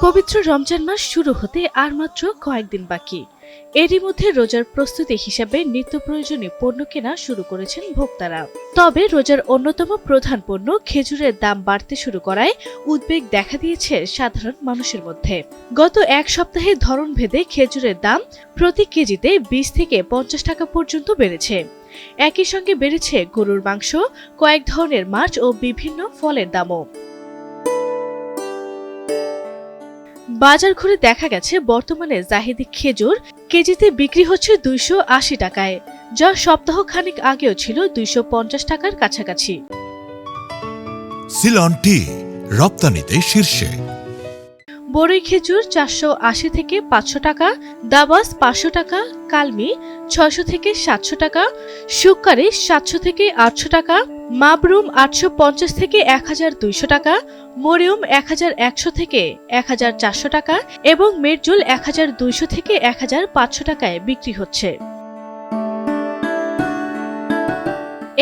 পবিত্র রমজান মাস শুরু হতে আর মাত্র কয়েকদিন বাকি। এরই মধ্যে রোজার প্রস্তুতি হিসেবে নিত্য প্রয়োজনীয় পণ্য কেনা শুরু করেছেন ভোক্তারা। তবে রোজার অন্যতম প্রধান পণ্য খেজুরের দাম বাড়তে শুরু করায় উদ্বেগ দেখা দিয়েছে সাধারণ মানুষের মধ্যে। গত এক সপ্তাহে ধরনভেদে খেজুরের দাম প্রতি কেজিতে 20 থেকে 50 টাকা পর্যন্ত বেড়েছে। একই সঙ্গে বেড়েছে গরুর মাংস, কয়েক ধরনের মাছ ও বিভিন্ন ফলের দামও। বাজার ঘুরে দেখা গেছে বর্তমানে জাহিদি খেজুর কেজিতে বিক্রি হচ্ছে 280 টাকায়, যা সপ্তাহ খানিক আগেও ছিল 250 টাকার কাছাকাছি। সিলন টি রপ্তানিতে শীর্ষে। বড়ই খেজুর 480 থেকে 500 টাকা, দাবাস 500 টাকা, কালমি 600 থেকে 700 টাকা, শুক্কারি 700 থেকে 800 টাকা, মাবরুম 850 থেকে 1200 টাকা, মরিয়ম 1100 থেকে 1400 টাকা এবং মেরজুল 1200 থেকে 1500 টাকায় বিক্রি হচ্ছে।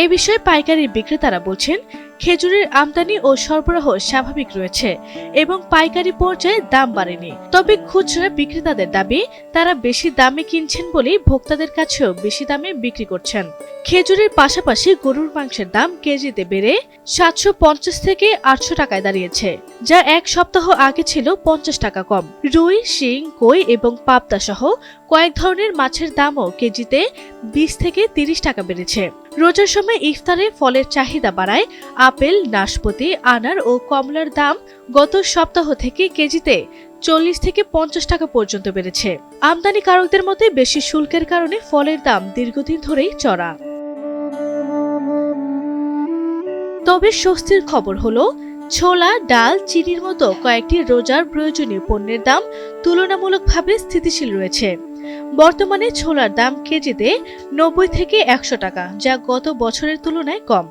এ বিষয়ে পাইকারি বিক্রেতারা বলছেন, খেজুরের আমদানি ও সরবরাহ স্বাভাবিক রয়েছে এবং পাইকারি পর্যায়ে দাম বাড়েনি। তবে খুচরা বিক্রেতাদের দাবি, তারা বেশি দামে কিনছেন বলেই ভোক্তাদের কাছেও বেশি দামে বিক্রি করছেন। খেজুরের পাশাপাশি গরুর মাংসের দাম কেজিতে বেড়ে 750 থেকে 800 টাকায় দাঁড়িয়েছে, যা এক সপ্তাহ আগে ছিল 50 টাকা কম। রুই, শিং, কই এবং পাবদা সহ কয়েক ধরনের মাছের দামও কেজিতে 20 থেকে 30 টাকা বেড়েছে। রোজার সময় ইফতারে ফলের চাহিদা বাড়ায় আপেল, নাশপাতি, আনার ও কমলার দাম গত সপ্তাহ থেকে কেজিতে 40 থেকে 50 টাকা পর্যন্ত বেড়েছে। আমদানিকারকদের মতে বেশি শুল্কের কারণে ফলের দাম দীর্ঘদিন ধরেই চড়া। তবে স্বস্তির খবর হলো, ছোলা, ডাল, চিনির মতো কয়েকটি রোজার প্রয়োজনীয় পণ্যের দাম তুলনামূলকভাবে স্থিতিশীল রয়েছে। বর্তমানে ছোলার দাম কেজিতে 90 থেকে 100 টাকা, যা গত বছরের তুলনায় কম।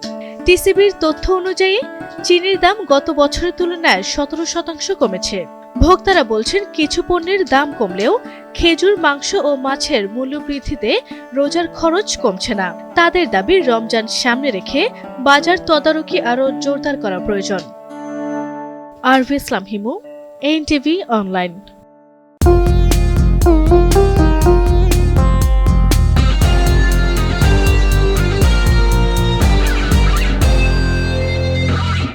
টিসিবির তথ্য অনুযায়ী চিনির দাম গত বছরের তুলনায় 17% কমেছে। ভোক্তারা বলছেন, কিছু পণ্যের দাম কমলেও খেজুর, মাংস ও মাছের মূল্য বৃদ্ধিতে রোজার খরচ কমছে না। তাদের দাবি, রমজান সামনে রেখে বাজার তদারকি আরও জোরদার করা প্রয়োজন। আরভি ইসলাম হিমু, এনটিভি অনলাইন।